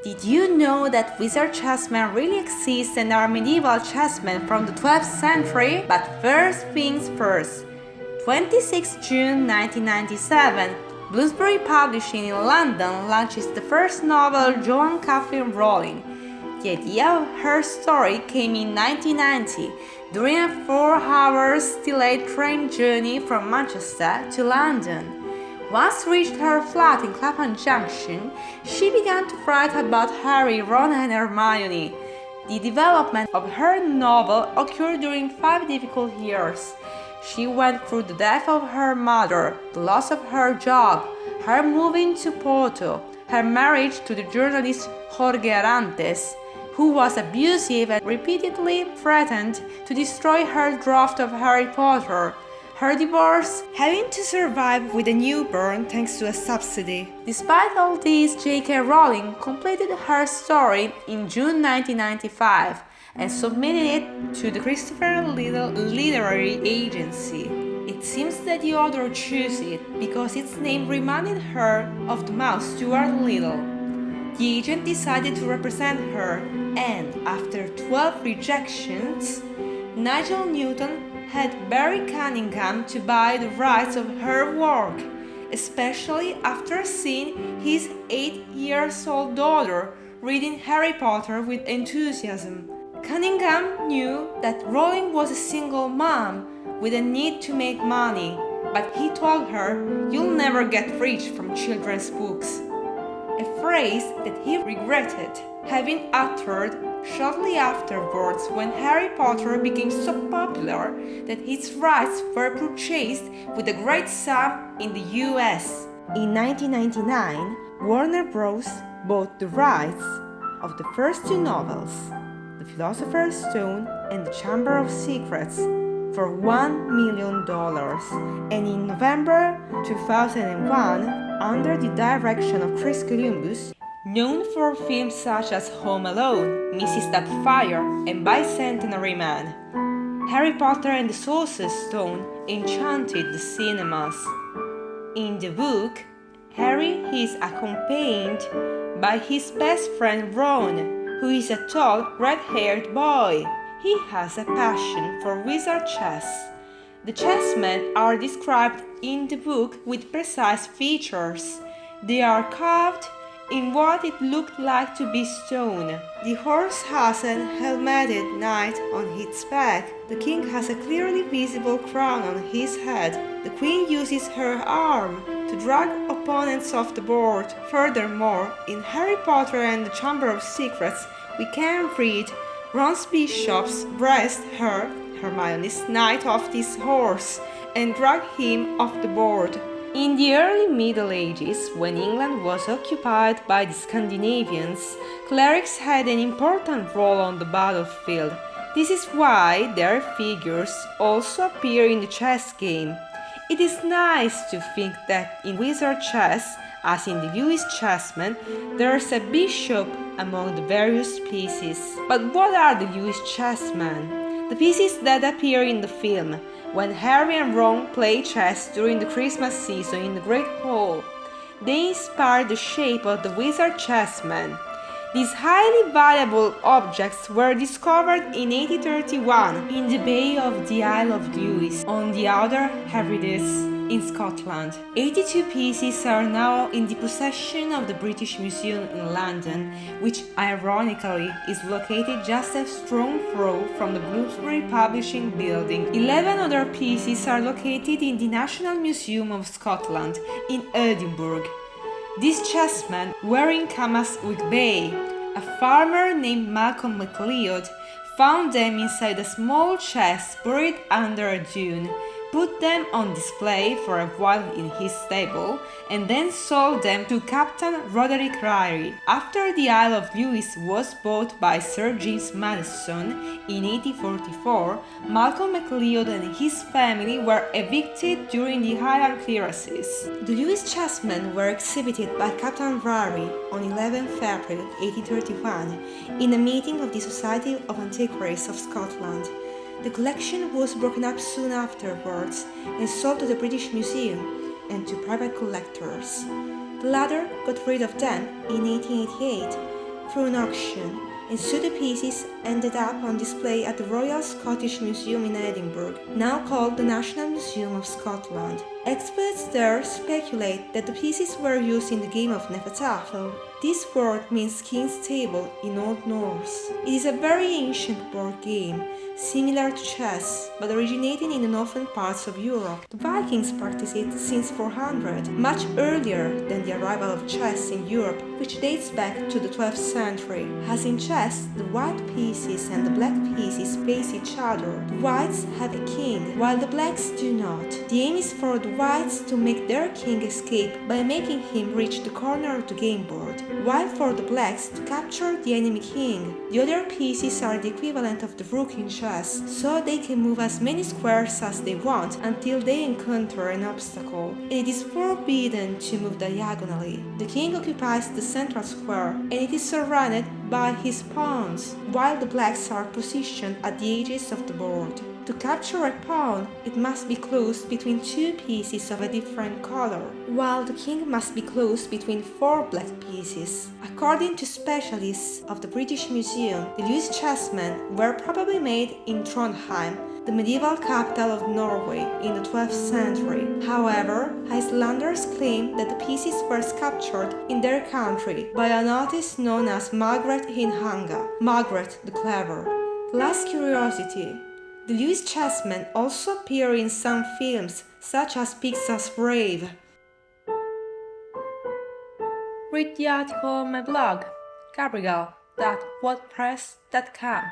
Did you know that wizard chessmen really exist and are medieval chessmen from the 12th century? But first things first. 26 June 1997, Bloomsbury Publishing in London launches the first novel Joanne Kathleen Rowling. The idea of her story came in 1990 during a 4-hour delayed train journey from Manchester to London. Once reached her flat in Clapham Junction, she began to write about Harry, Ron and Hermione. The development of her novel occurred during 5 difficult years. She went through the death of her mother, the loss of her job, her moving to Porto, her marriage to the journalist Jorge Arantes, who was abusive and repeatedly threatened to destroy her draft of Harry Potter, her divorce, having to survive with a newborn thanks to a subsidy. Despite all this, J.K. Rowling completed her story in June 1995 and submitted it to the Christopher Little Literary Agency. It seems that the author chose it because its name reminded her of the mouse Stuart Little. The agent decided to represent her, and after 12 rejections, Nigel Newton had Barry Cunningham to buy the rights of her work, especially after seeing his 8-year-old daughter reading Harry Potter with enthusiasm. Cunningham knew that Rowling was a single mom with a need to make money, but he told her, "You'll never get rich from children's books," a phrase that he regretted having uttered shortly afterwards when Harry Potter became so popular that his rights were purchased with a great sum in the US. In 1999, Warner Bros. Bought the rights of the first 2 novels, The Philosopher's Stone and The Chamber of Secrets, for $1 million, and in November 2001, under the direction of Chris Columbus, known for films such as Home Alone, Mrs. Doubtfire, and Bicentenary Man, Harry Potter and the Sorcerer's Stone enchanted the cinemas. In the book, Harry is accompanied by his best friend Ron, who is a tall, red-haired boy. He has a passion for wizard chess. The chessmen are described in the book with precise features. They are carved in what it looked like to be stone. The horse has a helmeted knight on its back. The king has a clearly visible crown on his head. The queen uses her arm to drag opponents off the board. Furthermore, in Harry Potter and the Chamber of Secrets, we can read Ron's bishops wrest Hermione's knight off his horse and drag him off the board. In the early Middle Ages, when England was occupied by the Scandinavians, clerics had an important role on the battlefield. This is why their figures also appear in the chess game. It is nice to think that in wizard chess, as in the Lewis chessmen, there's a bishop among the various pieces. But what are the Lewis chessmen? The pieces that appear in the film, when Harry and Ron play chess during the Christmas season in the Great Hall. They inspire the shape of the wizard chessmen. These highly valuable objects were discovered in 1831 in the bay of the Isle of Lewis on the Outer Hebrides in Scotland. 82 pieces are now in the possession of the British Museum in London, which ironically is located just a stone's throw from the Bloomsbury Publishing building. 11 other pieces are located in the National Museum of Scotland in Edinburgh. These chessmen were in Camaswick Bay. A farmer named Malcolm MacLeod found them inside a small chest buried under a dune, put them on display for a while in his stable, and then sold them to Captain Roderick Ryrie. After the Isle of Lewis was bought by Sir James Madison in 1844, Malcolm MacLeod and his family were evicted during the Highland clearances. The Lewis chessmen were exhibited by Captain Ryrie on 11th April 1831 in a meeting of the Society of Antiquaries of Scotland. The collection was broken up soon afterwards and sold to the British Museum and to private collectors. The latter got rid of them in 1888 through an auction, and so the pieces ended up on display at the Royal Scottish Museum in Edinburgh, now called the National Museum of Scotland. Experts there speculate that the pieces were used in the game of Hnefatafl. This word means king's table in Old Norse. It is a very ancient board game, similar to chess, but originating in the northern parts of Europe. The Vikings practiced it since 400, much earlier than the arrival of chess in Europe, which dates back to the 12th century. As in chess, the white pieces and the black pieces face each other. The whites have a king, while the blacks do not. The aim is for the whites to make their king escape by making him reach the corner of the game board, while for the blacks to capture the enemy king. The other pieces are the equivalent of the rook in chess, so they can move as many squares as they want until they encounter an obstacle. And it is forbidden to move diagonally. The king occupies the central square, and it is surrounded by his pawns, while the blacks are positioned at the edges of the board. To capture a pawn, it must be closed between two pieces of a different color, while the king must be closed between 4 black pieces. According to specialists of the British Museum, the loose chessmen were probably made in Trondheim, the medieval capital of Norway, in the 12th century. However, Icelanders claim that the pieces were captured in their country by an artist known as Margaret Hinhanga, Margaret the Clever. Last curiosity. The loose chessmen also appear in some films, such as Pixar's Brave. Read the article on my blog, gabriel.wordpress.com.